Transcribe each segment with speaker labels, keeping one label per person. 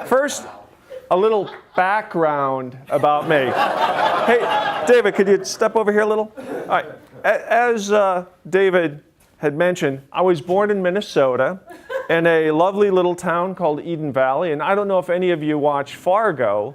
Speaker 1: First, a little background about me. Hey, David, could you step over here a little? All right. As David had mentioned, I was born in Minnesota in a lovely little town called Eden Valley. And I don't know if any of you watch Fargo,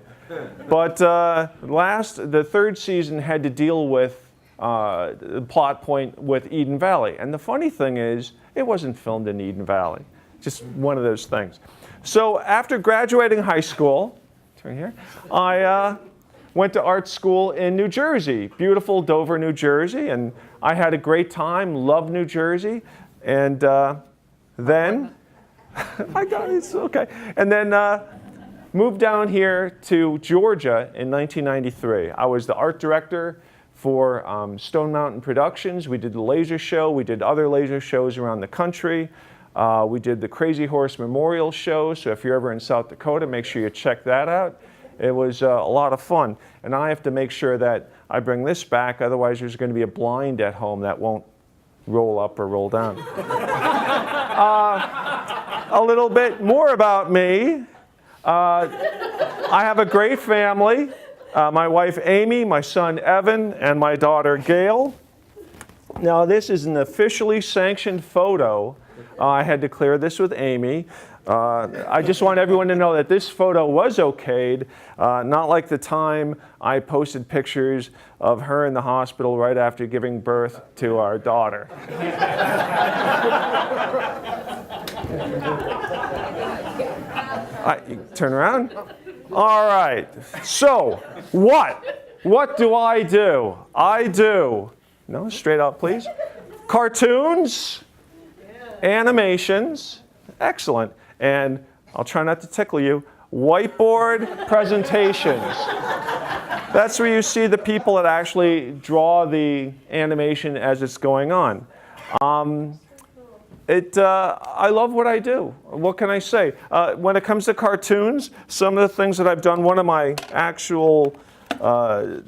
Speaker 1: but the third season had to deal with the plot point with Eden Valley. And the funny thing is, it wasn't filmed in Eden Valley. Just one of those things. So after graduating high school, turn here, I went to art school in New Jersey, beautiful Dover, New Jersey, and I had a great time, loved New Jersey, and then, I got it, it's okay, and then moved down here to Georgia in 1993. I was the art director for Stone Mountain Productions. We did the laser show, we did other laser shows around the country. We did the Crazy Horse Memorial Show, so if you're ever in South Dakota, make sure you check that out. It was a lot of fun. And I have to make sure that I bring this back, otherwise there's going to be a blind at home that won't roll up or roll down. A little bit more about me. I have a great family. My wife Amy, my son Evan, and my daughter Gail. Now this is an officially sanctioned photo. I had to clear this with Amy. I just want everyone to know that this photo was okayed, not like the time I posted pictures of her in the hospital right after giving birth to our daughter. Turn around. All right. So, what do I do? I do, no, straight up, please. Cartoons. Animations, excellent, and I'll try not to tickle you, whiteboard presentations. That's where you see the people that actually draw the animation as it's going on. I love what I do. What can I say? When it comes to cartoons, some of the things that I've done, one of my actual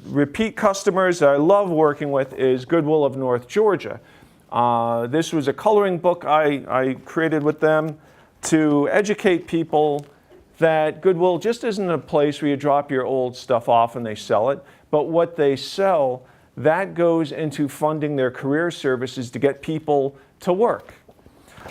Speaker 1: repeat customers that I love working with is Goodwill of North Georgia. This was a coloring book I created with them to educate people that Goodwill just isn't a place where you drop your old stuff off and they sell it, but what they sell, that goes into funding their career services to get people to work.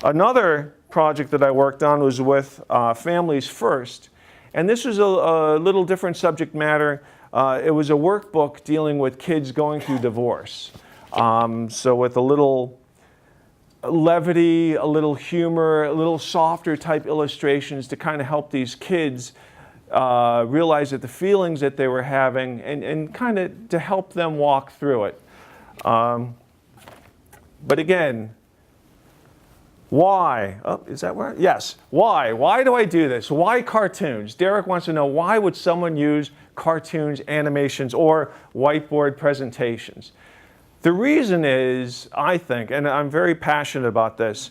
Speaker 1: Another project that I worked on was with Families First, and this was a little different subject matter. It was a workbook dealing with kids going through divorce. So with a little levity, a little humor, a little softer type illustrations to kind of help these kids realize that the feelings that they were having and kind of to help them walk through it. But again, why? Oh, is that where? Yes. Why? Why do I do this? Why cartoons? Derek wants to know, why would someone use cartoons, animations, or whiteboard presentations? The reason is, I think, and I'm very passionate about this,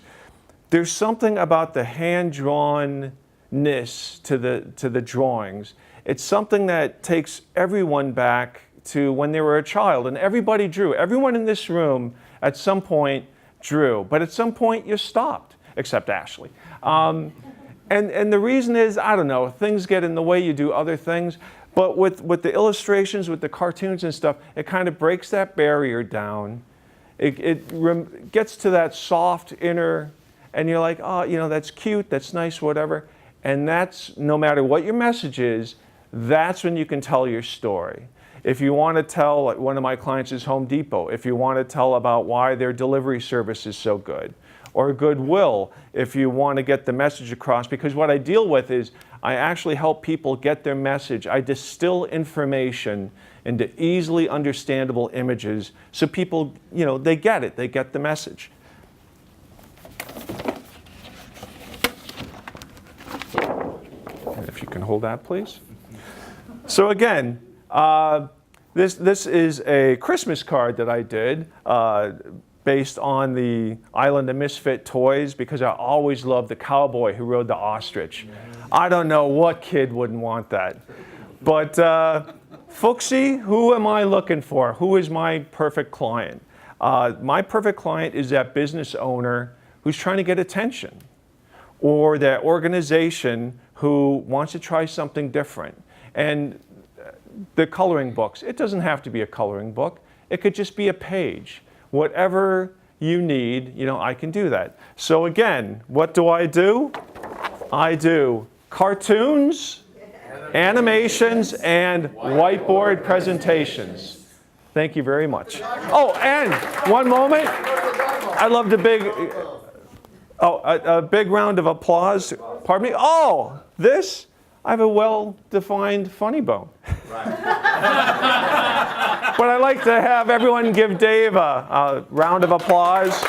Speaker 1: there's something about the hand-drawnness to the drawings. It's something that takes everyone back to when they were a child, and everybody drew. Everyone in this room at some point drew, but at some point you stopped, except Ashley. And the reason is, I don't know, things get in the way, you do other things. But with the illustrations, with the cartoons and stuff, it kind of breaks that barrier down. It gets to that soft inner, and you're like, oh, you know, that's cute, that's nice, whatever. And that's, no matter what your message is, that's when you can tell your story. If you want to tell, like one of my clients is Home Depot, if you want to tell about why their delivery service is so good, or Goodwill, if you want to get the message across, because what I deal with is I actually help people get their message. I distill information into easily understandable images so people, you know, they get it, they get the message. And if you can hold that, please. So again, this is a Christmas card that I did based on the Island of Misfit Toys, because I always loved the cowboy who rode the ostrich. I don't know what kid wouldn't want that. But Fuchsie, who am I looking for? Who is my perfect client? My perfect client is that business owner who's trying to get attention, or that organization who wants to try something different. And the coloring books, it doesn't have to be a coloring book. It could just be a page. Whatever you need, I can do that. So again, what do? I do cartoons, animations, and whiteboard presentations. Thank you very much. Oh, and one moment. I'd love a big round of applause. Pardon me. Oh, this, I have a well-defined funny bone. Right. But I'd like to have everyone give Dave a round of applause.